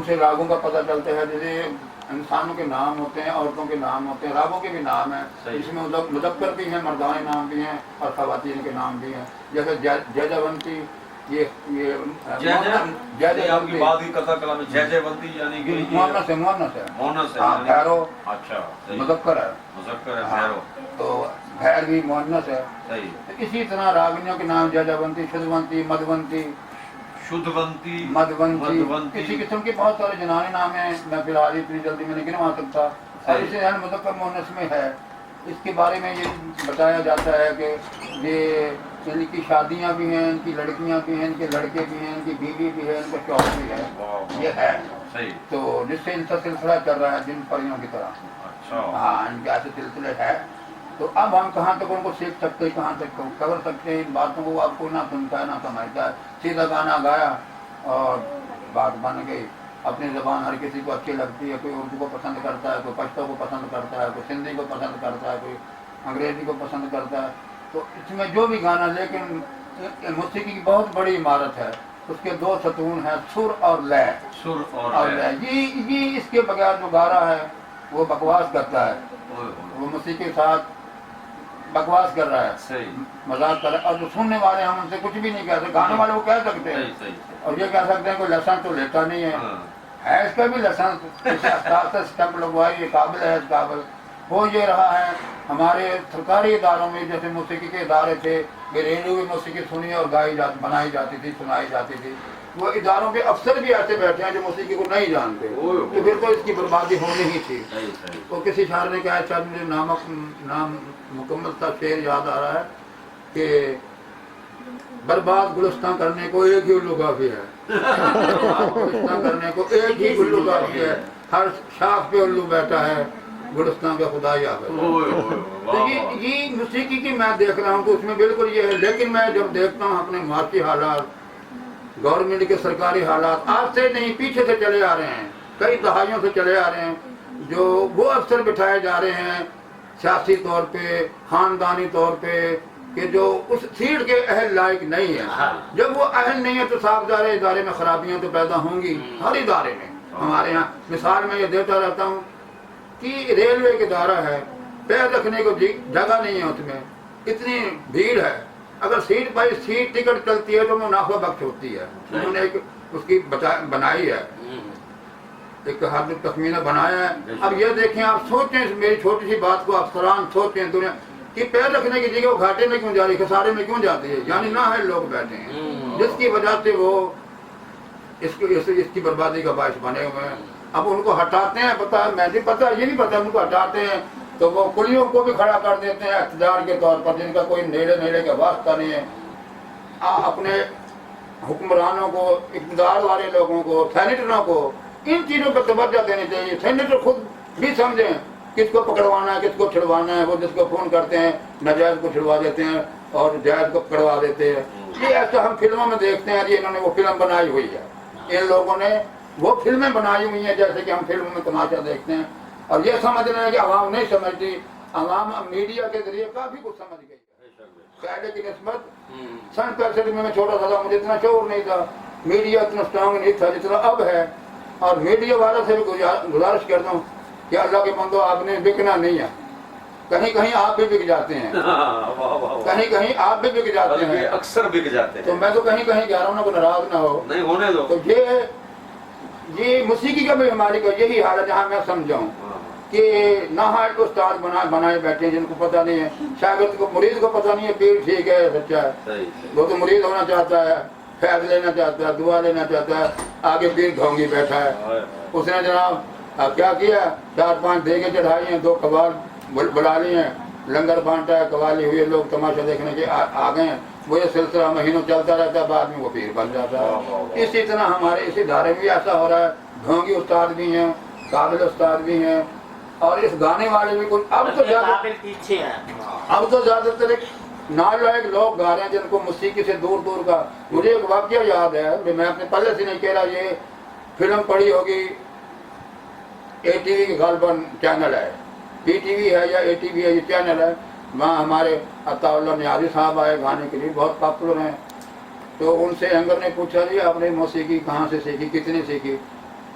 से रागों का पता चलता है। जैसे इंसानों के नाम होते हैं, औरतों के नाम होते हैं, रागों के भी नाम हैं। इसमें मुदक्कर भी हैं, मर्दानी नाम भी हैं और खवातीन के नाम भी हैं। जैसे जयजयवंती, ये आपकी बात की कथा कला में जयजयवंती यानी कि मोहनस है। भैरो अच्छा मुदक्कर है भैरो, तो भैर भी मोहनस है। सही। इसी तरह रागिनियों के नाम जयजयवंती, शुद्धवंती, मधुवंती, मधुवंती, इसी किस्म के बहुत सारे जनाने नाम हैं। मैं फिलहाल इतनी जल्दी में नहीं गिनवा सकता। और इसे मुदक्कर मोहनस में है। इसके बारे में ये बताया जाता है कि ये इनकी शादियां भी हैं, इनकी लड़कियां भी हैं, इनके लड़के भी हैं, इनकी बीवी भी है, इनका शौहर भी है। ये है सही। तो जिससे इनका सिलसिला चल रहा है जिन परियों की तरह। अच्छा। हाँ, इनके ऐसे सिलसिले है। तो अब हम कहाँ तक उनको सीख सकते, कहाँ तक कवर सकते हैं इन बातों को। आपको ना सुनता है ना समझता है। सीधा गाना गाया और बात बन गई। अपनी ज़बान हर किसी को अच्छी लगती है। कोई उर्दू को पसंद करता है, कोई पश्तो को पसंद करता है, कोई सिंधी को पसंद करता है, कोई अंग्रेज़ी को पसंद करता है। तो इसमें जो भी गाना, लेकिन मौसीकी की बहुत बड़ी इमारत है। उसके दो सतून हैं, सुर और लय। सुर और लय। ये इसके बगैर जो गा रहा है वो बकवास करता है। वो मौसीकी के साथ बकवास कर रहा है, सही मजाक कर रहा है। और जो सुनने वाले हम उनसे कुछ भी नहीं कह सकते। गाने वाले वो कह सकते हैं और ये कह सकते हैं कोई लेसन तो लेता नहीं है। इसका भी लेसन स्टैंप लगवाई, ये काबिल है, इस काबिल। हो ये रहा है हमारे सरकारी इदारों में, जैसे मौसीकी के इदारे थे, रेडियो में मौसीकी सुनी और बनाई जाती थी, सुनाई जाती थी। वो इदारों के अफसर भी ऐसे बैठे हैं जो मौसीकी को नहीं जानते। तो फिर तो इसकी बर्बादी होनी ही थी। तो किसी शायर ने कहा, शायद मुझे नाम मुकम्मल सा शेर याद आ रहा है कि बर्बाद गुलिस्तान करने को एक ही उल्लू काफी है। गुलिस्तान करने को एक ही उल्लू काफी है। हर शाख पे उल्लू बैठा है, गुलिस्तान का खुदा या तो ये मौसीकी की मैं देख रहा हूँ तो उसमें बिल्कुल ये है। लेकिन मैं जब देखता हूँ अपने मार्की हालात, गवर्नमेंट के सरकारी हालात, आज से नहीं पीछे से चले आ रहे हैं, कई दहाइयों से चले आ रहे हैं, जो वो अफसर बिठाए जा रहे हैं सियासी तौर पे, खानदानी तौर पे, कि जो उस सीट के अहल लायक नहीं है। जब वो अहल नहीं है तो साफ ज़ाहिर है इदारे में खराबियां तो पैदा होंगी, हर इदारे में। हमारे यहाँ मिसाल में ये देता रहता हूँ कि रेलवे के इदारा है, पैर रखने को जगह नहीं है, उसमें इतनी भीड़ है। अगर सीट बाई सीट टिकट चलती है तो मुनाफा बख्श होती है। उन्होंने एक उसकी बनाई है, एक हद तखमीना बनाया है। अब ये देखें, आप सोचें मेरी छोटी सी बात को, अफसरान सोचें दुनिया कि पैर रखने की जगह वो घाटे में क्यों जा रही, खसारे में क्यों जाती है, यानी ना है लोग बैठे हैं, जिसकी वजह से वो इसकी बर्बादी का बायस बने हुए हैं। अब उनको हटाते हैं, पता है, मैं नहीं पता, ये नहीं पता, उनको हटाते हैं तो वो कुलियों को भी खड़ा कर देते हैं इक़्तिदार के तौर पर, जिनका कोई नेड़े का वास्ता नहीं है। अपने हुक्मरानों को, इक़्तिदार वाले लोगों को, सेनेटरों को इन चीज़ों पर तवज्जो देनी चाहिए। सेनेटर खुद भी समझें किसको पकड़वाना है, किसको छिड़वाना है। वो जिसको फ़ोन करते हैं नाजायज़ को छिड़वा देते हैं और जायज को करवा देते हैं। ये ऐसा हम फिल्मों में देखते हैं, ये इन्होंने वो फिल्म बनाई हुई है, इन लोगों ने वो फिल्में बनाई हुई हैं जैसे कि हम फिल्म में तमाशा देखते हैं, और ये समझ रहे हैं कि आवाम नहीं समझती। आवाम मीडिया के जरिए काफी कुछ समझ गई है। पहले की निस्बत सन 65 में मैं छोटा था, मुझे इतना शोर नहीं था, मीडिया इतना स्ट्रांग नहीं था जितना अब है। और मीडिया वालों से भी गुजारिश करता हूँ कि अल्लाह के बंदो आपने बिकना नहीं है, कहीं कहीं आप भी बिक जाते हैं, कहीं कहीं आप भी बिक जाते हैं, अक्सर बिक जाते हैं। तो मैं तो कहीं कहीं कह रहा हूँ ना, कोई नाराज ना हो, नहीं होने दो। तो ये मौसीकी का भी हमारी को यही हाल है, जहाँ मैं समझाऊँ कि नाहाट उस्ताद बनाए बैठे हैं जिनको पता नहीं है, शागिर्द को मुरीद को पता नहीं है पीर ठीक है सच्चा है, वो तो मुरीद होना चाहता है, फैज लेना चाहता है, दुआ लेना चाहता है, आगे पीर ढोंगी बैठा है। उसने जनाब क्या किया, 4-5 देगे चढ़ाई हैं, 2 कबाल बुला लिए हैं, लंगर बांटा है, कवाली हुए, लोग तमाशा देखने के आ गए हैं। वो ये सिलसिला महीनों चलता रहता है, बाद में वो पीर बन जाता है। इसी तरह हमारे इसी धारे में भी ऐसा हो रहा है, ढोंगी उस्ताद भी हैं, काबिल उस्ताद भी हैं, और इस गाने वाले भी कुछ अब तो ज्यादातर नालायक लोग गा रहे हैं जिनको मौसीकी से दूर दूर का। मुझे एक वाकया याद है, मैं अपने पल्ले से नहीं कह रहा, ये फिल्म पड़ी होगी, ATV की गालबन चैनल है, PTV है या ATV है, ये चैनल है, वहाँ हमारे अताउल्लाह नियाज़ी साहब आए गाने के लिए, बहुत पॉपुलर हैं। तो उनसे एंकर ने पूछा जी आपने मौसीकी कहाँ से सीखी, कितनी सीखी?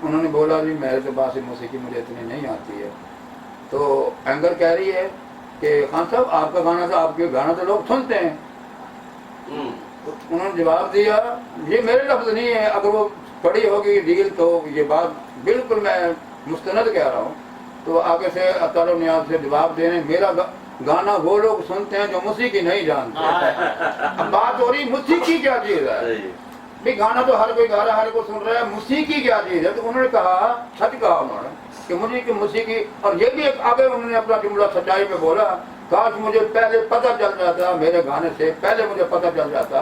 उन्होंने बोला जी मेरे तो पास मौसीकी मुझे इतनी नहीं आती है। तो एंकर कह रही है कि खान साहब आपका गाना तो आपके गाना तो लोग सुनते हैं। तो उन्होंने जवाब दिया ये मेरे लफ्ज़ नहीं है, अगर वो पड़ी होगी रील तो ये बात बिल्कुल मैं मुस्तनद कह रहा हूँ। तो आगे से अताउल्लाह नियाज़ से जवाब देने, मेरा गाना वो लोग सुनते हैं जो मौसीकी नहीं जानते। अब बात हो रही मौसीकी क्या चीज़ है, भाई गाना तो हर कोई गा रहा है, हर कोई सुन रहा है, मौसीकी क्या चीज़ है? तो उन्होंने कहा, सच कहा उन्होंने कि मुझे की मौसीकी, और ये भी एक आगे उन्होंने अपना जुमला सच्चाई में बोला, काश मुझे पहले पता चल जाता, मेरे गाने से पहले मुझे पता चल जाता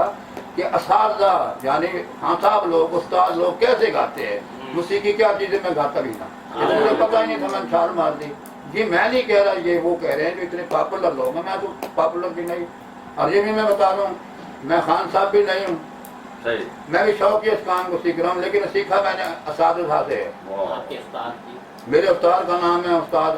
कि असातिज़ा यानी हाँ साहब लोग, उस्ताद लोग कैसे गाते हैं, मौसीकी क्या चीज़ है, मैं गाता भी ना, मुझे पता ही नहीं था, मैंने छाल मार दी। जी मैं नहीं कह रहा, ये वो कह रहे हैं जो इतने पॉपुलर लोग हैं, मैं तो पॉपुलर भी नहीं। और ये भी मैं बता रहा हूँ, मैं खान साहब भी नहीं हूँ, मैं भी शौकिया इस काम को सीख रहा हूँ, लेकिन सीखा मैंने असातिज़ा से है। मेरे उस्ताद का नाम है उस्ताद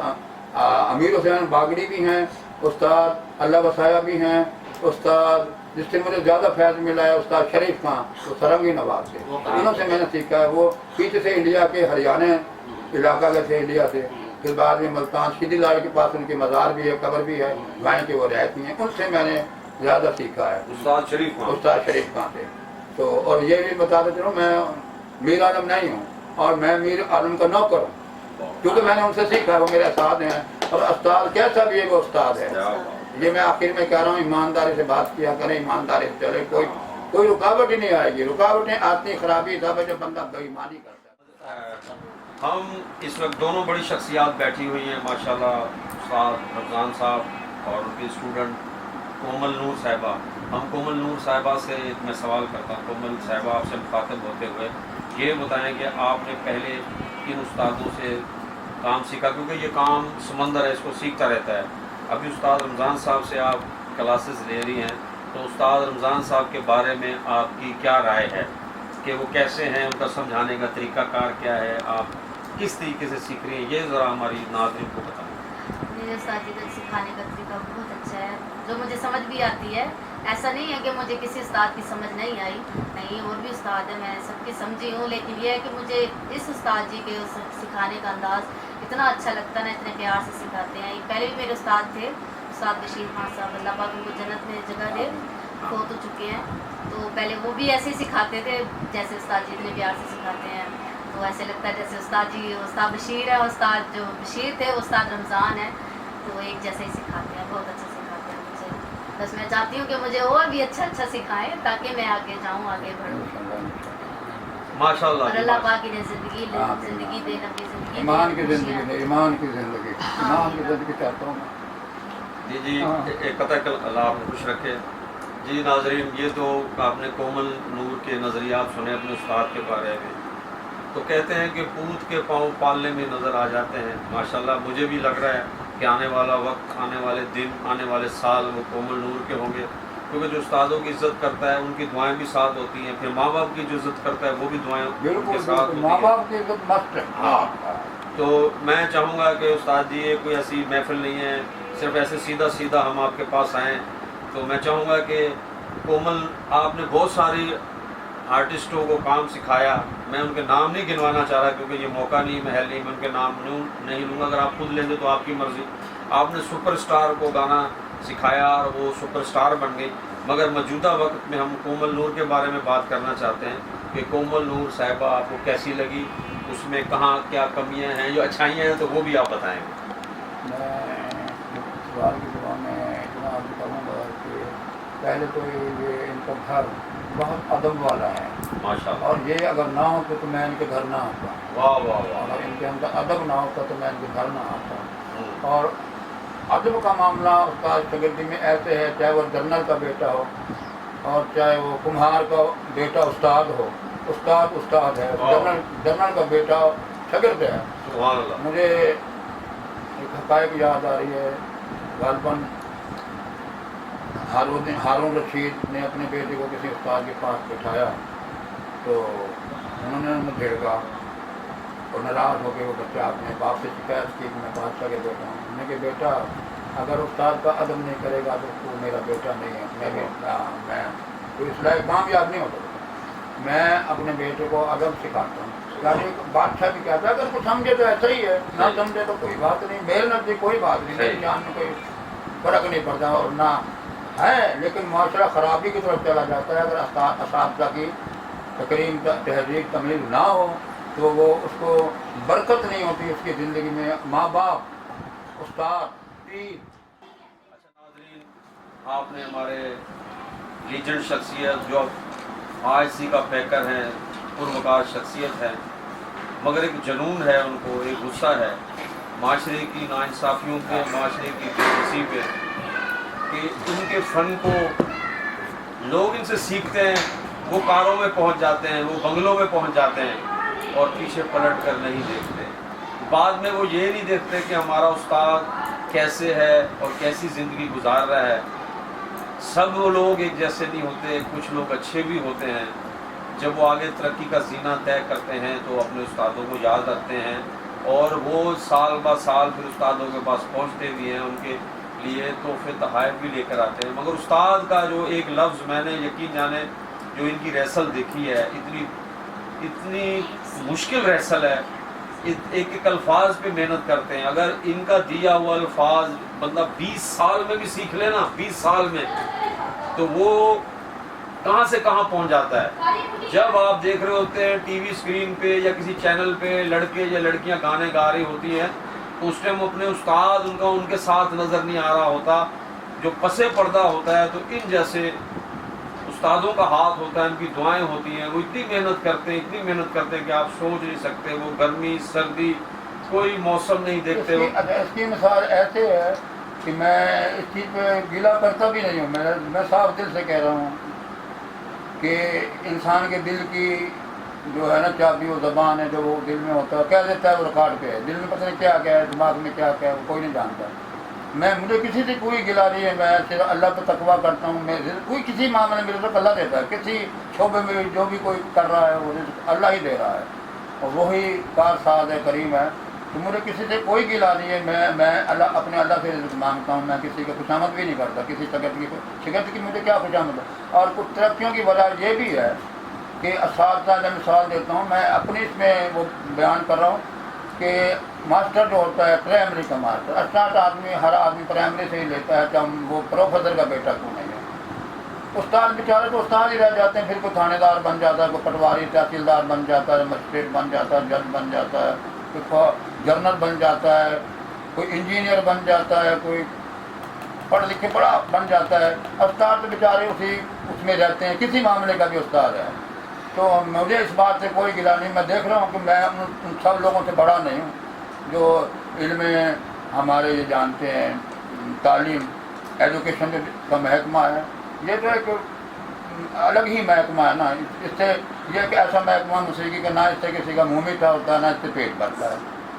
अमीर हुसैन बागड़ी भी हैं, उस्ताद अल्लाह वसाया भी हैं, उस्ताद जिससे मुझे ज़्यादा फैज़ मिला है उस्ताद शरीफ खां, तो सरंगी नवाब से, उन्होंने मैंने सीखा है। वो पीछे से इंडिया के हरियाणा इलाका के थे, इंडिया से, फिर बाद में मुल्तान सीधी लाल के पास उनकी मज़ार भी है, कब्र भी है, वहीं के वो रहती हैं, उनसे मैंने ज़्यादा सीखा है, उस्ताद शरीफ खां से। तो और ये भी बताते चलो, मैं मीर आलम नहीं हूँ और मैं मीर आलम का नौकर हूँ, क्योंकि मैंने उनसे सीखा, वो मेरे उस्ताद हैं। और उस्ताद कैसा भी है वो उस्ताद है। ये मैं आखिर में कह रहा हूँ, ईमानदारी से बात किया करें, ईमानदारी से चले, कोई रुकावट ही नहीं आएगी। रुकावटें आती खराबी तब है जब बंदा बेईमानी करता है। हम इस वक्त दोनों बड़ी शख्सियात बैठी हुई हैं माशाल्लाह, उस्ताद रमज़ान साहब और उनके स्टूडेंट कोमल नूर साहिबा। हम कोमल नूर साहिबा से मैं सवाल करता हूँ, कोमल साहिबा आपसे मुखातिब होते हुए ये बताएं कि आपने पहले किन उस्तादों से काम सीखा, क्योंकि ये काम समंदर है, इसको सीखता रहता है। अभी उस्ताद रमज़ान साहब से आप क्लासेस ले रही हैं, तो उस्ताद रमज़ान साहब के बारे में आपकी क्या राय है कि वो कैसे हैं, उनका समझाने का तरीक़ाकार क्या है, आप किस तरीके से सीख रही हैं, ये ज़रा हमारी नाज़रीन को बताएं। मेरे उस्ताद जी का सिखाने का तरीका बहुत अच्छा है, जो मुझे समझ भी आती है। ऐसा नहीं है कि मुझे किसी उस्ताद की समझ नहीं आई, नहीं, और भी उस्ताद है, मैं सबकी समझी हूँ, लेकिन यह है कि मुझे इस उस्ताद जी के सिखाने का अंदाज़ इतना अच्छा लगता है ना, इतने प्यार से सिखाते हैं। पहले भी मेरे उस्ताद थे, उस्ताद बशीर खान साहब, अल्लाह पाक उनको जन्नत में जगह दे, फौत हो चुके हैं। तो पहले वो भी ऐसे ही सिखाते थे जैसे उस्ताद जी इतने प्यार से सिखाते हैं, तो ऐसे लगता है जैसे उस्ताद जी, उस्ताद बशीर है, उस्ताद जो बशीर थे उस्ताद रमज़ान है, तो एक जैसे ही सिखाते हैं, बहुत अच्छा सिखाते हैं मुझे। बस मैं चाहती हूँ कि मुझे और भी अच्छा सिखाएं ताकि मैं आगे जाऊँ, आगे बढ़ूँ। माशाल्लाह, और अल्लाह पाक की ज़िंदगी दे, लंबी ज़िंदगी, ईमान की ज़िंदगी, ईमान की ज़िंदगी चाहता हूँ जी। जी अल्लाह आपको खुश रखे। जी नाज़रीन, ये तो आपने कोमल नूर के नज़रियात सुने अपने उस्ताद के बारे में, तो कहते हैं कि पूत के पाँव पालने में नज़र आ जाते हैं। माशाल्लाह, मुझे भी लग रहा है कि आने वाला वक्त, आने वाले दिन, आने वाले साल वो कोमल नूर के होंगे। کیونکہ جو استادوں کی عزت کرتا ہے ان کی دعائیں بھی ساتھ ہوتی ہیں، پھر ماں باپ کی جو عزت کرتا ہے وہ بھی دعائیں ان کے بالکل ساتھ بالکل، ہوتی ماں ہیں۔ باپ کی عزت مست ہے۔ ہاں، تو میں چاہوں گا کہ استاد جی یہ کوئی ایسی محفل نہیں ہے صرف ایسے سیدھا سیدھا ہم آپ کے پاس آئیں، تو میں چاہوں گا کہ کومل آپ نے بہت ساری آرٹسٹوں کو کام سکھایا، میں ان کے نام نہیں گنوانا چاہ رہا کیونکہ یہ موقع نہیں، محل نہیں، میں ان کے نام نہیں لوں گا، اگر آپ خود لیں گے تو آپ کی مرضی۔ آپ نے سپر اسٹار کو گانا سکھایا اور وہ سپر اسٹار بن گئی، مگر موجودہ وقت میں ہم کومل نور کے بارے میں بات کرنا چاہتے ہیں کہ کومل نور صاحبہ آپ کو کیسی لگی، اس میں کہاں کیا کمیاں ہیں، جو اچھائیاں ہیں تو وہ بھی آپ بتائیں گے۔ میں اس بار کی دعا میں اتنا عرض کروں گا کہ پہلے تو یہ ان کا گھر بہت ادب والا ہے، ماشاء اللہ، اور یہ اگر نہ ہوتے تو میں ان کے گھر نہ آتا، واہ واہ واہ، اگر ان کے اندر ادب نہ ہوتا تو میں ان کے گھر نہ آتا۔ ہوں، اور ادب کا معاملہ استاد شاگردی میں ایسے ہے، چاہے وہ جنرل کا بیٹا ہو اور چاہے وہ کمہار کا بیٹا استاد ہو، استاد استاد ہے، جنرل کا بیٹا شاگرد ہے۔ سبحان اللہ، مجھے ایک حقائق یاد آ رہی ہے، غالباً ہارون رشید نے اپنے بیٹے کو کسی استاد کے پاس بٹھایا تو انہوں نے انہیں جھڑکا اور ناراض ہو کے وہ بچہ اپنے باپ سے شکایت کی کہ میں بادشاہ کے بیٹا ہوں۔ انہوں نے کہ بیٹا اگر استاد کا ادب نہیں کرے گا تو تو میرا بیٹا نہیں ہے، میں تو اس لائق کامیاب نہیں ہو سکتا، میں اپنے بیٹے کو ادب سکھاتا ہوں۔ یعنی بادشاہ بھی کہتا ہے اگر کچھ سمجھے تو ایسا ہی ہے، نہ سمجھے تو کوئی بات نہیں، میرے نزدیک کوئی بات نہیں، میرے جان میں کوئی فرق نہیں پڑتا، اور نہ ہے، لیکن معاشرہ خرابی کی طرف چلا جاتا ہے اگر اساتذہ کی تکریم تہذیب تمیز نہ ہو تو وہ اس کو برکت نہیں ہوتی اس کی زندگی میں۔ ماں باپ، استاد، پیر۔ اچھا ناظرین، آپ نے ہمارے لیجنڈ شخصیت جو آج سی کا پیکر ہیں، پروکار شخصیت ہے، مگر ایک جنون ہے ان کو، ایک غصہ ہے معاشرے کی ناانصافیوں پہ، معاشرے کی بے بسی پہ، کہ ان کے فن کو لوگ ان سے سیکھتے ہیں، وہ کاروں میں پہنچ جاتے ہیں، وہ بنگلوں میں پہنچ جاتے ہیں اور پیچھے پلٹ کر نہیں دیکھتے، بعد میں وہ یہ نہیں دیکھتے کہ ہمارا استاد کیسے ہے اور کیسی زندگی گزار رہا ہے۔ سب وہ لوگ ایک جیسے نہیں ہوتے، کچھ لوگ اچھے بھی ہوتے ہیں، جب وہ آگے ترقی کا زینہ طے کرتے ہیں تو اپنے استادوں کو یاد رکھتے ہیں اور وہ سال با سال پھر استادوں کے پاس پہنچتے بھی ہیں، ان کے لیے تحفے تحائف بھی لے کر آتے ہیں۔ مگر استاد کا جو ایک لفظ میں نے یقین جانے جو ان کی ریسل دیکھی ہے، اتنی مشکل ریسل ہے، ایک ایک الفاظ پہ محنت کرتے ہیں، اگر ان کا دیا ہوا الفاظ بندہ 20 سال میں بھی سیکھ لے نا، 20 سال میں، تو وہ کہاں سے کہاں پہنچ جاتا ہے۔ جب آپ دیکھ رہے ہوتے ہیں ٹی وی اسکرین پہ یا کسی چینل پہ لڑکے یا لڑکیاں گانے گا رہی ہوتی ہیں تو اس ٹائم اپنے استاد ان کے ساتھ نظر نہیں آ رہا ہوتا، جو پسے پردہ ہوتا ہے تو ان جیسے استادوں کا ہاتھ ہوتا ہے، ان کی دعائیں ہوتی ہیں، وہ اتنی محنت کرتے ہیں کہ آپ سوچ نہیں سکتے، وہ گرمی سردی کوئی موسم نہیں دیکھتے۔ اس کی مثال ایسے ہے کہ میں اس چیز پہ گلا کرتا بھی نہیں ہوں، میں صاف دل سے کہہ رہا ہوں کہ انسان کے دل کی جو ہے نا چابی و زبان ہے، جو وہ دل میں ہوتا ہے کہہ دیتا ہے وہ ریکارڈ پہ ہے، دل میں پتہ نہیں کیا ہے، دماغ میں کیا ہے، وہ کوئی نہیں جانتا۔ مجھے کسی سے کوئی گلا نہیں ہے، میں صرف اللہ پہ تقویٰ کرتا ہوں، میں کوئی کسی معاملے میں رزق اللہ دیتا ہے، کسی شعبے میں جو بھی کوئی کر رہا ہے وہ رزق اللہ ہی دے رہا ہے اور وہی کار ساز ہے، کریم ہے، تو مجھے کسی سے کوئی گلا نہیں ہے۔ میں اپنے اللہ سے رزق مانگتا ہوں، میں کسی کی خوشامد بھی نہیں کرتا، کسی شگرد کی مجھے کیا خوشامد ہے۔ اور کچھ ترقیوں کی وجہ یہ بھی ہے کہ اساتذہ میں مثال دیتا ہوں، میں اپنی اس میں وہ بیان کر رہا ہوں کہ ماسٹر جو ہوتا ہے پرائمری کا ماسٹر، اسٹارٹ ہر آدمی پرائمری سے ہی لیتا ہے، چاہے وہ پروفیسر کا بیٹا کیوں نہیں ہے۔ استاد بیچارے تو استاد ہی رہ جاتے ہیں، پھر کوئی تھانے دار بن جاتا ہے، کوئی پٹواری تحصیلدار بن جاتا ہے، مجسٹریٹ بن جاتا ہے، جج بن جاتا ہے، کوئی جنرل بن جاتا ہے، کوئی انجینئر بن جاتا ہے، کوئی پڑھ لکھ کے بڑا بن جاتا ہے۔ استاد تو بیچارے اس میں رہتے ہیں، کسی معاملے کا بھی استاد ہے۔ تو مجھے اس بات سے کوئی گلا نہیں، میں دیکھ رہا ہوں کہ میں ان سب لوگوں سے بڑا نہیں ہوں جو علم ہمارے یہ جانتے ہیں، تعلیم ایجوکیشن کا محکمہ ہے، یہ تو ایک الگ ہی محکمہ ہے نا، اس سے یہ ایک ایسا محکمہ موسیقی کا، نہ اس سے کسی کا منہ میٹھا ہوتا ہے، نہ اس سے پیٹ بھرتا ہے۔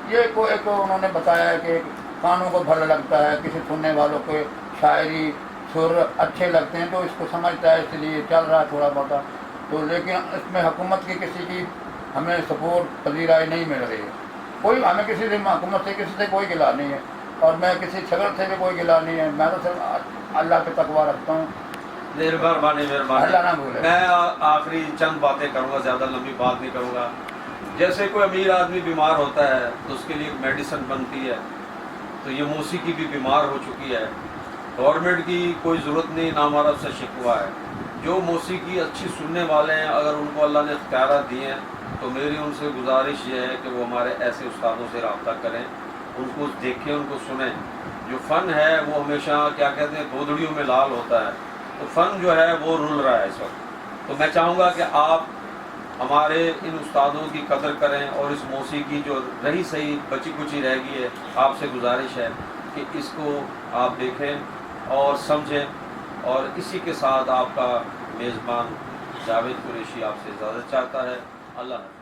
یہ ایک انہوں نے بتایا ہے کہ کانوں کو بھلا لگتا ہے، کسی سننے والوں کو شاعری सुर अच्छे लगते हैं तो इसको समझता है, इसलिए चल रहा है थोड़ा बहुत। तो लेकिन इसमें हुकूमत की किसी की हमें सपोर्ट पजीराई नहीं मिल रही है। कोई हमें किसी से, हुकूमत से किसी से कोई गिला नहीं है, और मैं किसी छगर से भी कोई गिला नहीं है। मैं तो सिर्फ अल्लाह पे तकवा रखता हूँ। मेहरबानी अल्लाह ना भूले। मैं आखिरी चंद बातें करूँगा, ज़्यादा लंबी बात नहीं करूँगा। जैसे कोई अमीर आदमी बीमार होता है तो उसके लिए एक मेडिसिन बनती है, तो ये मौसीकी भी बीमार हो चुकी है। गवर्नमेंट की कोई ज़रूरत नहीं, ना हमारा उससे शिकवा है। जो मौसीकी अच्छी सुनने वाले हैं, अगर उनको अल्लाह ने इख्तियारात दिए हैं, तो मेरी उनसे गुजारिश ये है कि वो हमारे ऐसे उस्तादों से रब्ता करें, उनको देखें, उनको सुनें। जो फ़न है वो हमेशा क्या कहते हैं, गोदड़ियों में लाल होता है, तो फ़न जो है वो रुल रहा है इस वक्त। तो मैं चाहूँगा कि आप हमारे इन उस्तादों की कदर करें, और इस मौसीकी जो रही सही बची कुची रह गई है, आपसे गुजारिश है कि इसको आप देखें और समझें। और इसी के साथ आपका मेज़बान जावेद कुरैशी आपसे इजाज़त चाहता है। अल्लाह हाफ़िज़।